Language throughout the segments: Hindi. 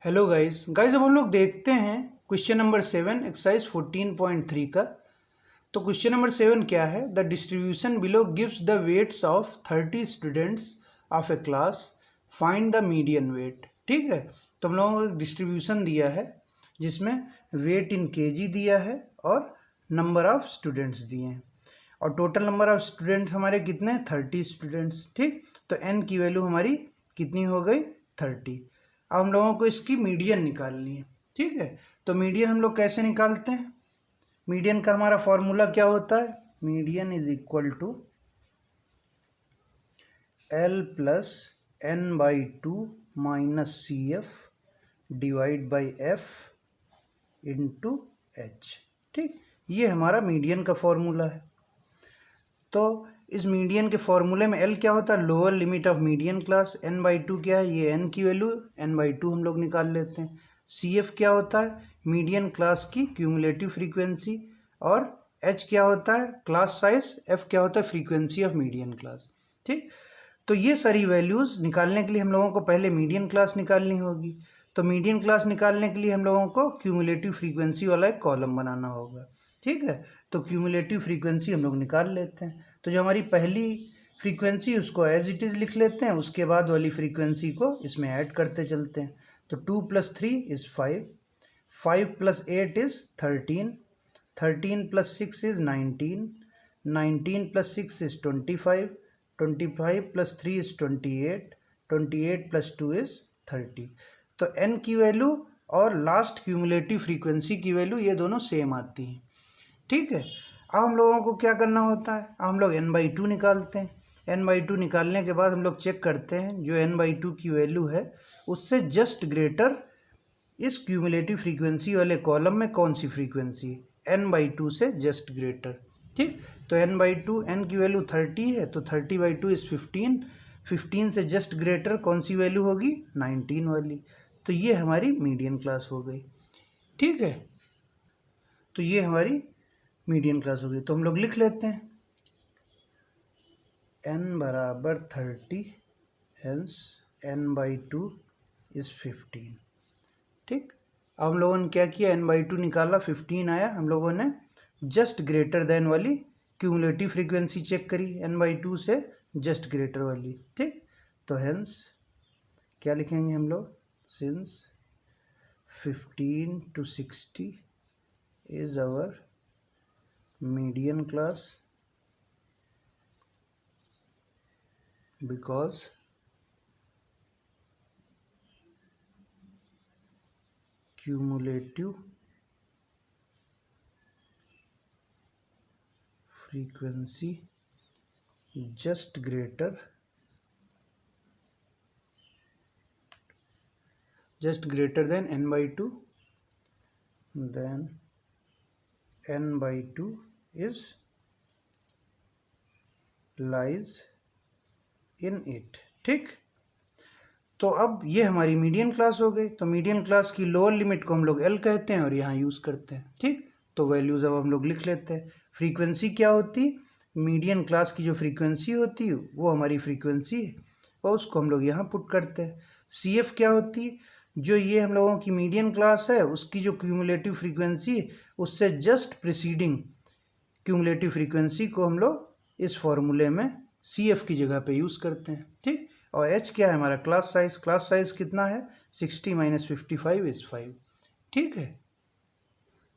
हेलो गाइस अब हम लोग देखते हैं क्वेश्चन नंबर 7 एक्सरसाइज 14.3 का। तो क्वेश्चन नंबर 7 क्या है? The distribution below gives the weights of 30 students of a class, find the median weight. ठीक है, तो हम लोगों को डिस्ट्रीब्यूशन दिया है जिसमें वेट इन केजी दिया है और नंबर ऑफ स्टूडेंट्स दिए हैं और टोटल नंबर ऑफ स्टूडेंट्स हमारे कितने? 30 स्टूडेंट्स। ठीक, तो एन की वैल्यू हमारी कितनी हो गई? 30। अब हम लोगों को इसकी मीडियन निकालनी है। ठीक है, तो मीडियन हम लोग कैसे निकालते हैं? मीडियन का हमारा फॉर्मूला क्या होता है? Median is equal to L plus N by two minus C F divide by F into H. ठीक, ये हमारा मीडियन का फॉर्मूला है। तो इस मीडियन के फॉर्मूले में एल क्या होता है? Lower limit of median class. N by two क्या है? ये एन की वैल्यू एन बाई टू हम लोग निकाल लेते हैं। सी एफ क्या होता है? मीडियन क्लास की क्यूमुलेटिव फ्रीक्वेंसी। और एच क्या होता है? Class size. एफ क्या होता है? Frequency of median class. ठीक, तो ये सारी वैल्यूज़ निकालने के लिए हम लोगों को पहले मीडियन क्लास निकालनी होगी। तो मीडियन क्लास निकालने के लिए हम लोगों को क्यूमुलेटिव फ्रीक्वेंसी वाला एक कॉलम बनाना होगा। ठीक है, तो क्यूमुलेटिव फ्रीक्वेंसी हम लोग निकाल लेते हैं। तो जो हमारी पहली फ्रीक्वेंसी उसको एज इट इज़ लिख लेते हैं, उसके बाद वाली फ्रीक्वेंसी को इसमें ऐड करते चलते हैं। तो 2 + 3 is 5, 5 + 8 is 13, 13 + 6 is 19, 19 + 6 is 25, 25 + 3 is 28, 28 + 2 is 30। तो एन की वैल्यू और लास्ट क्यूमुलेटिव फ्रीक्वेंसी की वैल्यू ये दोनों सेम आती हैं। ठीक है, अब हम लोगों को क्या करना होता है? हम लोग n बाई टू निकालते हैं। n बाई टू निकालने के बाद हम लोग चेक करते हैं जो n बाई टू की वैल्यू है उससे जस्ट ग्रेटर इस क्यूमुलेटिव फ्रीक्वेंसी वाले कॉलम में कौन सी फ्रीक्वेंसी है? n बाई टू से जस्ट ग्रेटर। ठीक, तो n बाई टू, n की वैल्यू 30 है तो 30 बाई टू इज़ 15, 15 से जस्ट ग्रेटर कौन सी वैल्यू होगी? 19 वाली। तो ये हमारी मीडियन क्लास हो गई। ठीक है, तो ये हमारी मीडियन क्लास हो गई। तो हम लोग लिख लेते हैं n बराबर 30, hence n by two is 15। ठीक, अब हम लोगों ने क्या किया? n बाई टू निकाला, 15 आया। हम लोगों ने जस्ट ग्रेटर देन वाली क्यूमुलेटिव फ्रीक्वेंसी चेक करी, n बाई टू से जस्ट ग्रेटर वाली। ठीक, तो हेंस क्या लिखेंगे हम लोग? Since 15 to 60 is our median class because cumulative frequency just greater than n by 2, then n by 2 is lies in it। ठीक, तो अब ये हमारी मीडियन क्लास हो गई। तो मीडियन क्लास की लोअर लिमिट को हम लोग एल कहते हैं और यहाँ यूज़ करते हैं। ठीक, तो वैल्यूज़ अब हम लोग लिख लेते हैं। फ्रीक्वेंसी क्या होती? मीडियन क्लास की जो फ्रीक्वेंसी होती है वो हमारी फ्रीक्वेंसी है और उसको हम लोग यहाँ पुट करते हैं। सी एफ क्या होती? जो ये हम लोगों की मीडियन क्लास है उसकी जो क्यूमुलेटिव फ्रीक्वेंसी है उससे जस्ट प्रिसीडिंग क्यूमुलेटिव फ्रीक्वेंसी को हम लोग इस फॉर्मूले में सी एफ की जगह पे यूज़ करते हैं। ठीक, और एच क्या है? हमारा क्लास साइज। क्लास साइज कितना है? 60 - 55 इज़ 5। ठीक है,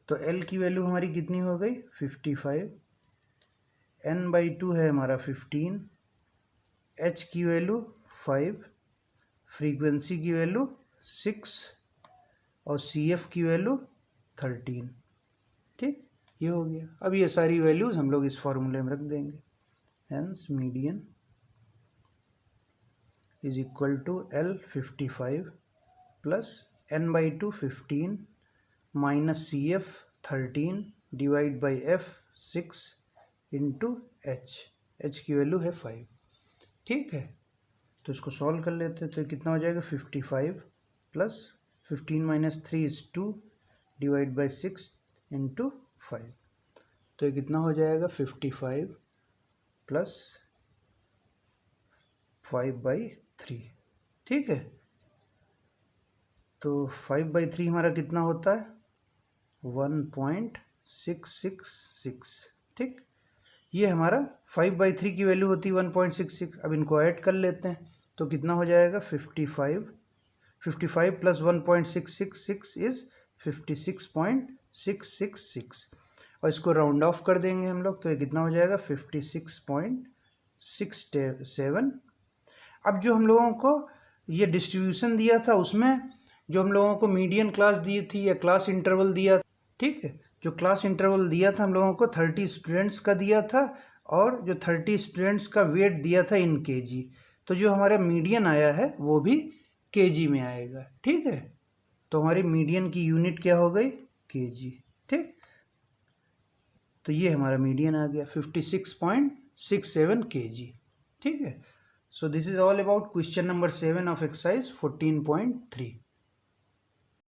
तो एल की वैल्यू हमारी कितनी हो गई? 55। एन बाई टू है हमारा 15, एच की वैल्यू 5, फ्रीक्वेंसी की वैल्यू 6 और सी एफ की वैल्यू 13। ठीक, ये हो गया। अब ये सारी वैल्यूज़ हम लोग इस फॉर्मूले में रख देंगे। Hence median is equal to L 55 plus N by two 15 minus C F 13 divide by F 6 into H. H की वैल्यू है 5। ठीक है, तो इसको सॉल्व कर लेते हैं। तो कितना हो जाएगा? 55 plus 15 - 3 is 2 divide by 6 into 5। तो ये कितना हो जाएगा? 55 प्लस 5/3। ठीक है, तो 5/3 हमारा कितना होता है 1.666। ठीक, ये हमारा 5/3 की वैल्यू होती है 1.66। अब इनको ऐड कर लेते हैं तो कितना हो जाएगा 55 प्लस 1.666 इज़ 56.666 और इसको राउंड ऑफ कर देंगे हम लोग तो ये कितना हो जाएगा 56.67। अब जो हम लोगों को ये डिस्ट्रीब्यूशन दिया था उसमें जो हम लोगों को मीडियन क्लास दी थी या क्लास इंटरवल दिया, ठीक है, जो क्लास इंटरवल दिया था हम लोगों को 30 स्टूडेंट्स का दिया था और जो 30 स्टूडेंट्स का वेट दिया था इन केजी। तो जो हमारा मीडियन आया है वो भी केजी में आएगा। ठीक है, तो हमारी मीडियन की यूनिट क्या हो गई केजी। ठीक, तो ये हमारा मीडियन आ गया 56.67 केजी। ठीक है, so this is all about question number 7 of exercise 14.3.